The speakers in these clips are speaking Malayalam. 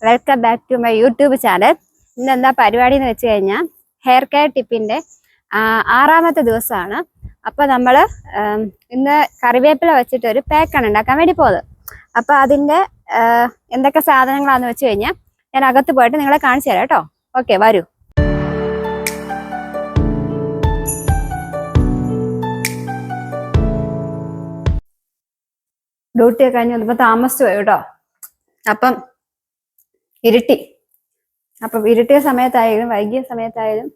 Welcome back to my YouTube channel. ഇന്ന് എന്താ പരിപാടി എന്ന് വെച്ച് കഴിഞ്ഞാൽ ഹെയർ കെയർ ടിപ്പിന്റെ 6ാമത്തെ ദിവസമാണ്. അപ്പൊ നമ്മള് ഇന്ന് കറിവേപ്പില വെച്ചിട്ട് ഒരു പാക്കാണ് ഉണ്ടാക്കാൻ വേണ്ടി പോകുന്നത്. അപ്പൊ അതിന്റെ എന്തൊക്കെ സാധനങ്ങളാന്ന് വെച്ച് കഴിഞ്ഞാൽ ഞാൻ അകത്ത് പോയിട്ട് നിങ്ങളെ കാണിച്ചു തരാം കേട്ടോ. ഓക്കെ, വരൂ. ഡ്യൂട്ടി ഒക്കെ കഴിഞ്ഞ് വന്നപ്പോ താമസിച്ചു പോയി കേട്ടോ. അപ്പം ഇരുട്ടിയ സമയത്തായാലും വൈകിയ സമയത്തായാലും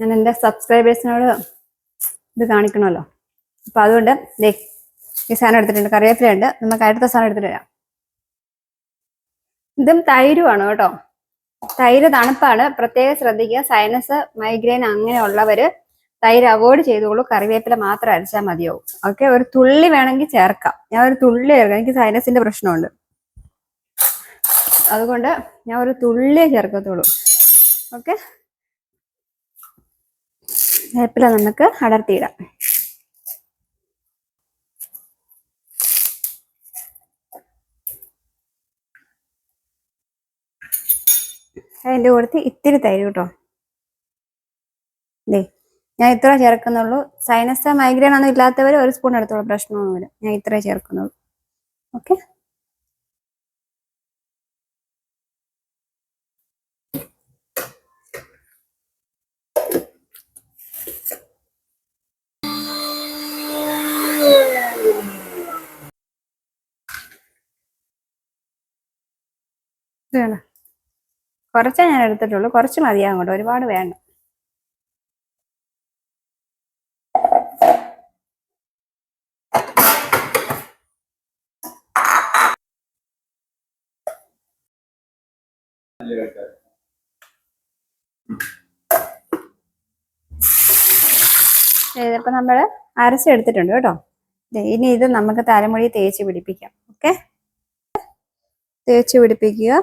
ഞാൻ എൻ്റെ സബ്സ്ക്രൈബേഴ്സിനോട് ഇത് കാണിക്കണമല്ലോ. അപ്പൊ അതുകൊണ്ട് ഈ സാധനം എടുത്തിട്ടുണ്ട്, കറിവേപ്പില ഉണ്ട്. നമുക്ക് അടുത്ത സാധനം എടുത്തിട്ട് വരാം. ഇതും തൈരുമാണ് കേട്ടോ. തൈര് തണുപ്പാണ്, പ്രത്യേകം ശ്രദ്ധിക്കുക. സൈനസ്, മൈഗ്രെയിൻ അങ്ങനെയുള്ളവര് തൈര് അവോയ്ഡ് ചെയ്തോളൂ. കറിവേപ്പില മാത്രം അരച്ചാൽ മതിയാവും. ഓക്കെ, ഒരു തുള്ളി വേണമെങ്കിൽ ചേർക്കാം. ഞാൻ ഒരു തുള്ളി ചേർക്കാം, എനിക്ക് സൈനസിന്റെ പ്രശ്നമുണ്ട്. അതുകൊണ്ട് ഞാൻ ഒരു തുള്ളിയേ ചേർക്കത്തുള്ളൂ. ഓക്കെ, വേപ്പില നമുക്ക് അടർത്തിയിടാം. അതിൻ്റെ കൂടത്ത് ഇത്തിരി തൈര് കേട്ടോ. ഞാൻ ഇത്ര ചേർക്കുന്നുള്ളൂ. സൈനസ്, മൈഗ്രെയിൻ ഒന്നും ഇല്ലാത്തവർ ഒരു സ്പൂൺ എടുത്തോളൂ, പ്രശ്നമൊന്നുമില്ല. ഞാൻ ഇത്രേ ചേർക്കുന്നുള്ളൂ. ഓക്കെ, കുറച്ചേ ഞാൻ എടുത്തിട്ടുള്ളൂ. കുറച്ച് മതിയാകും കേട്ടോ, ഒരുപാട് വേണ്ട. ഇതിപ്പോ നമ്മള് അരച്ചെടുത്തിട്ടുണ്ട് കേട്ടോ. ഇനി ഇത് നമുക്ക് തലമുടി തേച്ച് പിടിപ്പിക്കാം. ഓക്കെ, തേച്ച് പിടിപ്പിക്കുക.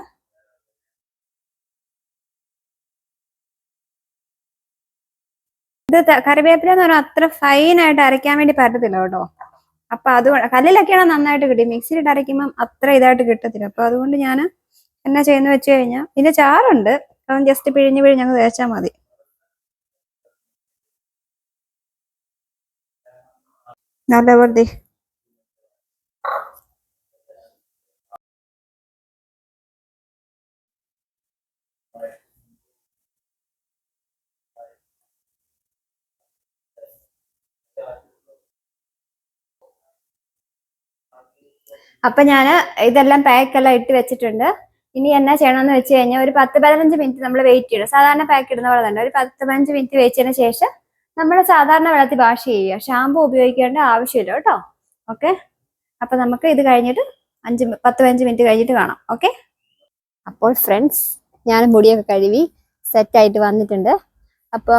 ഇത് കറിവേപ്പില എന്ന് പറഞ്ഞാൽ അത്ര ഫൈനായിട്ട് അരയ്ക്കാൻ വേണ്ടി പറ്റത്തില്ല കേട്ടോ. അപ്പൊ അതുകൊണ്ട് കല്ലിലൊക്കെയാണ് നന്നായിട്ട് കിട്ടി, മിക്സിയിലിട്ട് അരയ്ക്കുമ്പം അത്ര ഇതായിട്ട് കിട്ടത്തില്ല. അപ്പൊ അതുകൊണ്ട് ഞാൻ എന്നാ ചെയ്യുന്ന വെച്ച് കഴിഞ്ഞാൽ ഇതിന്റെ ചാറുണ്ട്, അപ്പം ജസ്റ്റ് പിഴിഞ്ഞ് തേച്ചാൽ മതി. നല്ലപോലെ അപ്പൊ ഞാൻ ഇതെല്ലാം പാക്കെല്ലാം ഇട്ട് വെച്ചിട്ടുണ്ട്. ഇനി എന്നാ ചെയ്യണമെന്ന് വെച്ച് കഴിഞ്ഞാൽ ഒരു 10-15 മിനിറ്റ് നമ്മൾ വെയിറ്റ് ചെയ്യണം. സാധാരണ പാക്ക് ഇടുന്ന പോലെ തന്നെ ഒരു 10-15 മിനിറ്റ് വെച്ചതിന് ശേഷം നമ്മൾ സാധാരണ വെള്ളത്തിൽ വാഷ് ചെയ്യുക. ഷാമ്പു ഉപയോഗിക്കേണ്ട ആവശ്യമില്ല കേട്ടോ. ഓക്കെ, അപ്പൊ നമുക്ക് ഇത് കഴിഞ്ഞിട്ട് 10-15 മിനിറ്റ് കഴിഞ്ഞിട്ട് കാണാം. ഓക്കെ, അപ്പോൾ ഫ്രണ്ട്സ്, ഞാൻ മുടിയൊക്കെ കഴുകി സെറ്റായിട്ട് വന്നിട്ടുണ്ട്. അപ്പൊ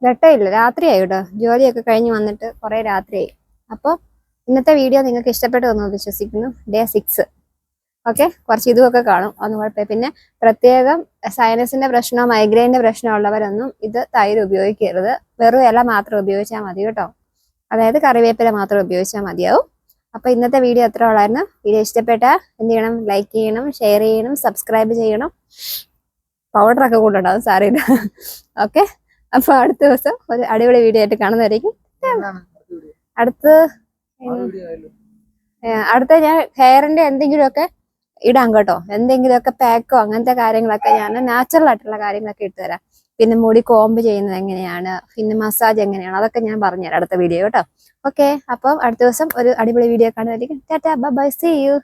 വെട്ടമില്ല, രാത്രിയായി കേട്ടോ. ജോലിയൊക്കെ കഴിഞ്ഞ് വന്നിട്ട് കുറെ രാത്രിയായി. അപ്പോൾ ഇന്നത്തെ വീഡിയോ നിങ്ങൾക്ക് ഇഷ്ടപ്പെട്ടു എന്ന് വിശ്വസിക്കുന്നു. Day 6. ഓക്കെ, കുറച്ച് ഇതുമൊക്കെ കാണും, ഒന്നും കുഴപ്പമില്ല. പിന്നെ പ്രത്യേകം സൈനസിന്റെ പ്രശ്നമോ മൈഗ്രെയിന്റെ പ്രശ്നമോ ഉള്ളവരൊന്നും ഇത് തൈര് ഉപയോഗിക്കരുത്. വെറും ഇല മാത്രം ഉപയോഗിച്ചാൽ മതി കേട്ടോ. അതായത് കറിവേപ്പില മാത്രം ഉപയോഗിച്ചാൽ മതിയാവും. അപ്പൊ ഇന്നത്തെ വീഡിയോ എത്ര ഉള്ളായിരുന്നു. വീഡിയോ ഇഷ്ടപ്പെട്ടാൽ എന്ത് ചെയ്യണം? ലൈക്ക് ചെയ്യണം, ഷെയർ ചെയ്യണം, സബ്സ്ക്രൈബ് ചെയ്യണം. പൗഡറൊക്കെ കൊണ്ടുണ്ടാവും, സാറിയില്ല. ഓക്കെ, അപ്പൊ അടുത്ത ദിവസം ഒരു അടിപൊളി വീഡിയോ ആയിട്ട് കാണുന്നതായിരിക്കും. അടുത്ത ഞാൻ ഹെയറിന്റെ എന്തെങ്കിലുമൊക്കെ ഇടാം കേട്ടോ. എന്തെങ്കിലുമൊക്കെ പാക്കോ അങ്ങനത്തെ കാര്യങ്ങളൊക്കെ ഞാൻ നാച്ചുറൽ ആയിട്ടുള്ള കാര്യങ്ങളൊക്കെ ഇട്ട് തരാം. പിന്നെ മുടി കോംബ് ചെയ്യുന്നത് എങ്ങനെയാണ്, പിന്നെ മസാജ് എങ്ങനെയാണ്, അതൊക്കെ ഞാൻ പറഞ്ഞുതരാം അടുത്ത വീഡിയോ കേട്ടോ. ഓക്കെ, അപ്പം അടുത്ത ദിവസം ഒരു അടിപൊളി വീഡിയോ കാണുന്നതായിരിക്കും. Tata, bye, see U.